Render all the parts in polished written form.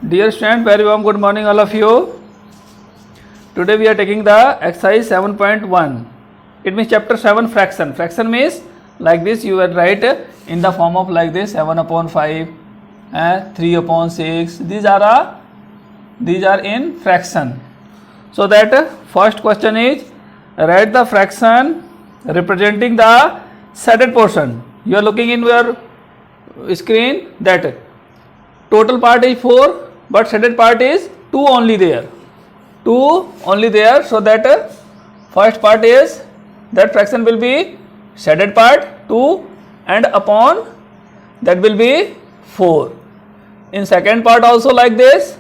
Dear student, very warm good morning all of you. Today we are taking the exercise 7.1. It means chapter 7 fraction. Fraction means like this, you will write in the form of like this 7 upon 5, 3 upon 6. These are in fraction. So that first question is write the fraction representing the shaded portion. You are looking in your screen that total part is 4 but shaded part is 2 only there. 2 only there, so that first part is that fraction will be shaded part 2 and upon that will be 4. In second part also like this,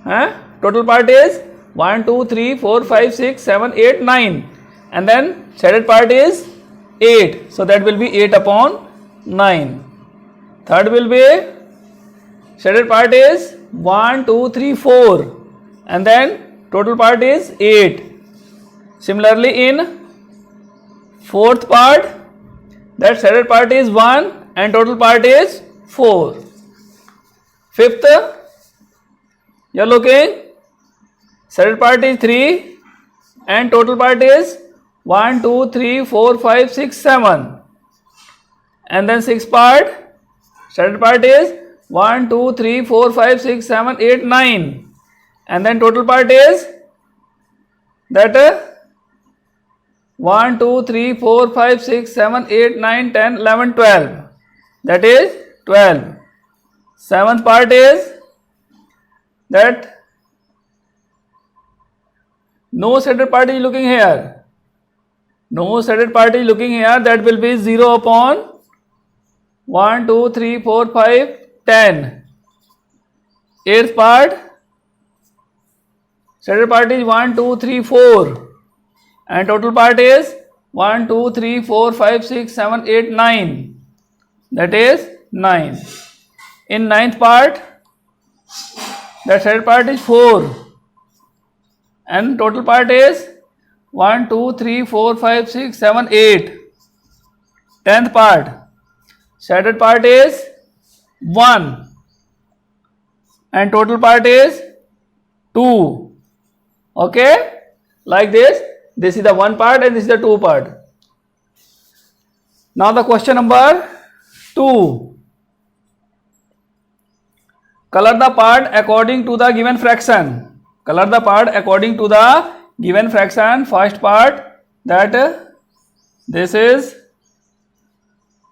total part is 1, 2, 3, 4, 5, 6, 7, 8, 9 and then shaded part is 8, so that will be 8 upon 9. Third will be shaded part is 1, 2, 3, 4 and then total part is 8. Similarly in fourth part, that shaded part is 1 and total part is 4. Fifth, you are looking, shaded part is 3 and total part is 1, 2, 3, 4, 5, 6, 7 and then sixth part, shaded part is 1, 2, 3, 4, 5, 6, 7, 8, 9 and then total part is that 1, 2, 3, 4, 5, 6, 7, 8, 9, 10, 11, 12, that is 12. Seventh part is that no shaded part is looking here. No shaded part is looking here, that will be 0 upon 1, 2, 3, 4, 5, 10. Eighth part, shaded part is 1, 2, 3, 4 and total part is 1, 2, 3, 4, 5, 6, 7, 8, 9, that is 9. In ninth part, that shaded part is 4 and total part is 1, 2, 3, 4, 5, 6, 7, 8. Tenth part, shaded part is 1 and total part is 2. Okay, like this. This is the one part and this is the two part. Now the question number 2. Color the part according to the given fraction. Color the part according to the given fraction. First part, that this is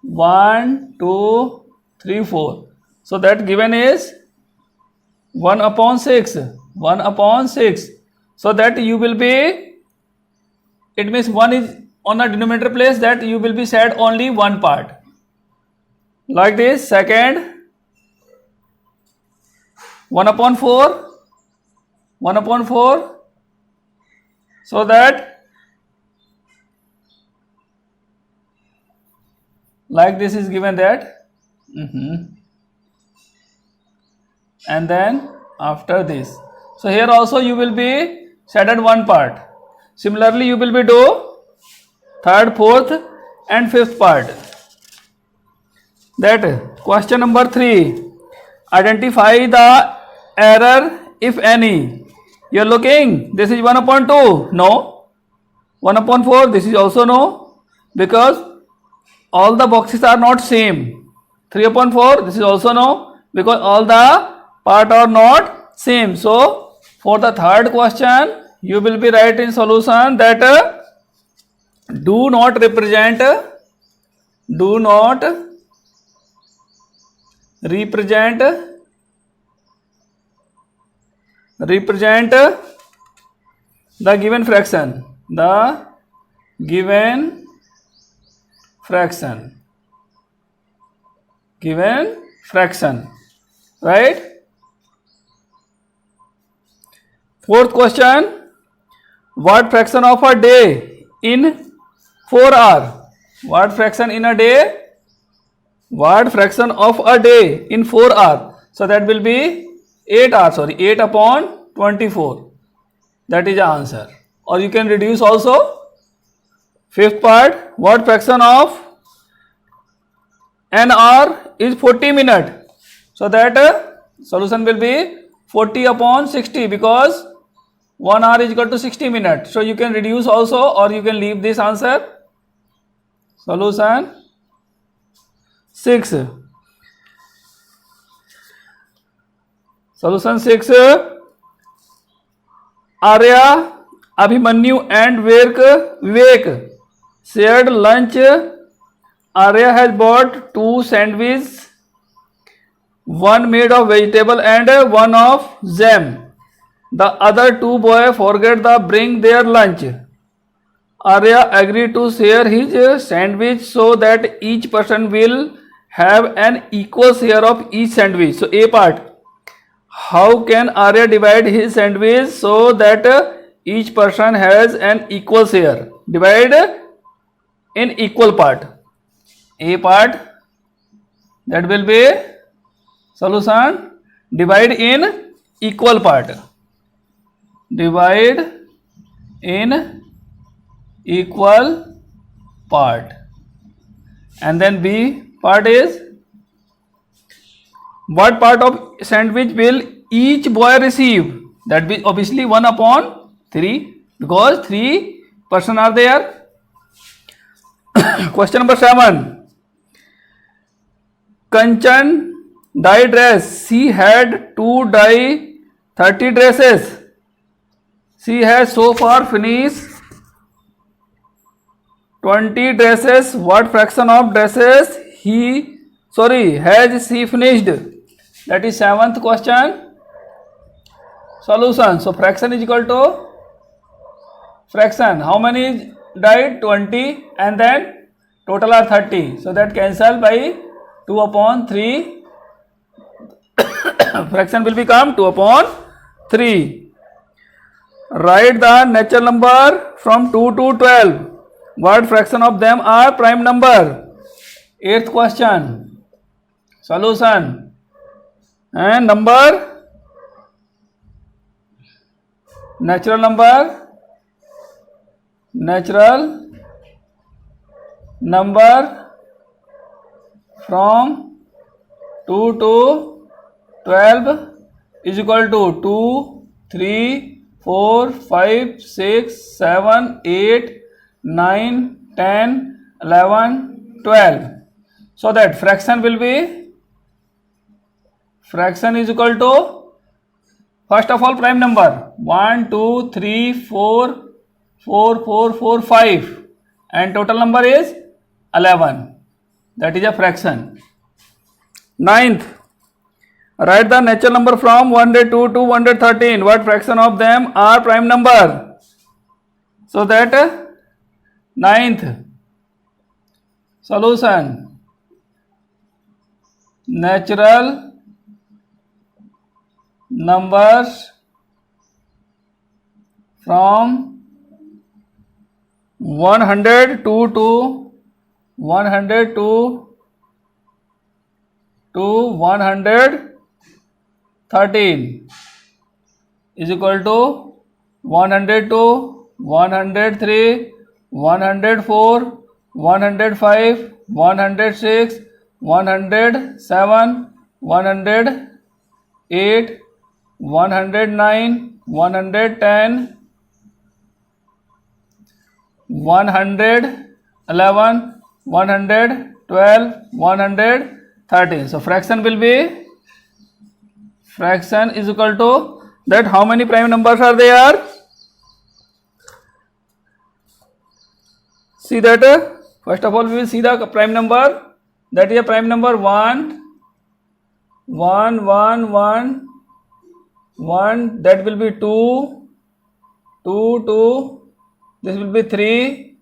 1, 2, 3, 4. So that given is 1 upon 6. 1 upon 6. So that you will be, it means 1 is on the denominator place, that you will be said only one part. Like this. Second, 1 upon 4. 1 upon 4. So that like this is given that. And then after this. So here also you will be shaded one part. Similarly you will be do third, fourth and fifth part. That question number 3. Identify the error if any. You are looking, this is 1 upon 2. No. 1 upon 4, this is also no, because all the boxes are not same. 3 upon 4, this is also no, because all the part are not same. So for the third question, you will be writing solution that do not represent the given fraction. The given fraction, right? Fourth question, what fraction of a day in 4 hours? What fraction in a day? What fraction of a day in 4 hours? So that will be 8 hours, 8 upon 24. That is the answer. Or you can reduce also. Fifth part, what fraction of an hour is 40 minutes? So that solution will be 40 upon 60 because 1 hour is equal to 60 minutes. So you can reduce also or you can leave this answer. Solution 6. Solution 6. Arya, Abhimanyu and Vivek shared lunch. Arya has bought 2 sandwiches, one made of vegetable and one of jam. The other 2 boys forget to bring their lunch. Arya agreed to share his sandwich so that each person will have an equal share of each sandwich. So A part. How can Arya divide his sandwich so that each person has an equal share? Divide in equal part. A part, that will be solution, divide in equal part. Divide in equal part. And then B part is, what part of sandwich will each boy receive? That will obviously 1 upon 3 because 3 person are there. Question number 7. Kanchan dye dress. She had to dye 30 dresses. She has so far finished 20 dresses. What fraction of dresses has she finished? That is 7th question. Solution. So fraction is equal to fraction. How many dyed? 20 and then total are 30. So that cancel by 2 upon 3. Fraction will become 2 upon 3. Write the natural number from 2 to 12. What fraction of them are prime number? 8th question. Solution. And number, natural number from 2 to 12 is equal to 2, 3, 4, 5, 6, 7, 8, 9, 10, 11, 12. So that fraction will be, fraction is equal to, first of all prime number 1, 2, 3, 4, 4, 4, 4, 5 and total number is 11. That is a fraction. 9th. Write the natural number from 102 to 113. What fraction of them are prime number? So that 9th. Solution. Natural numbers from 102 to 113 is equal to 102, 103, 104, 105, 106, 107, 108, 109, 110, 111, 112, 113. So fraction will be, fraction is equal to that. How many prime numbers are there? See that, first of all we will see the prime number. That is a prime number 1, 1, 1, 1, 1. That will be 2, 2, 2. This will be 3,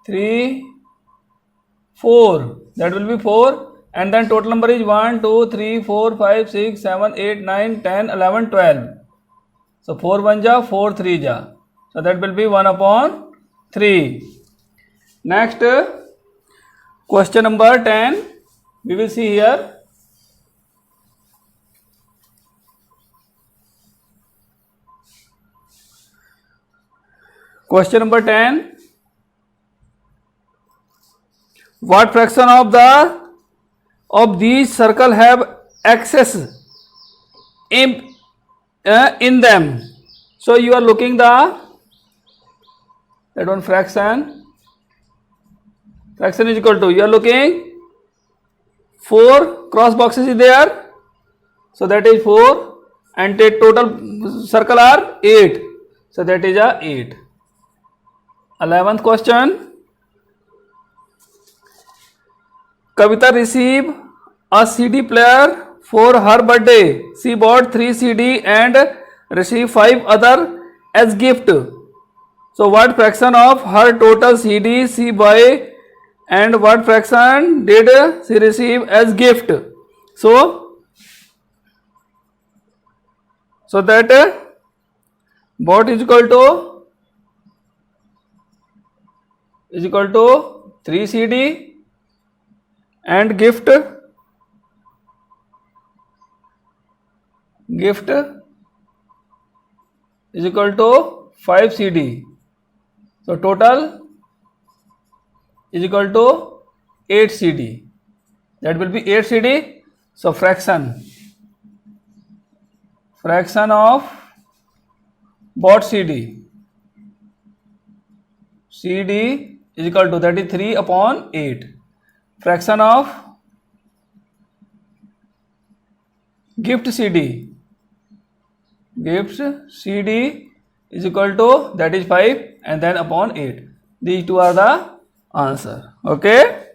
3, 4. That will be 4. And then total number is 1, 2, 3, 4, 5, 6, 7, 8, 9, 10, 11, 12. So 4 1 ja, 4 3 ja. So that will be 1 upon 3. Next, question number 10. We will see here. Question number 10. What fraction of these circle have axes in them. So you are looking that one fraction is equal to, you are looking 4 cross boxes is there, so that is 4, and the total circle are 8, so that is a 8. 11th question. Kavita receive a CD player for her birthday. She bought 3 CD and received 5 other as gift. So what fraction of her total CD she buy and what fraction did she receive as gift? So that bought is equal to 3 CD and gift is equal to 5 CD. So total is equal to 8 CD. That will be 8 CD. So fraction of bought CD is equal to, that is 3 upon 8. Fraction of gift CD is equal to, that is 5 and then upon 8. These two are the answer. Okay.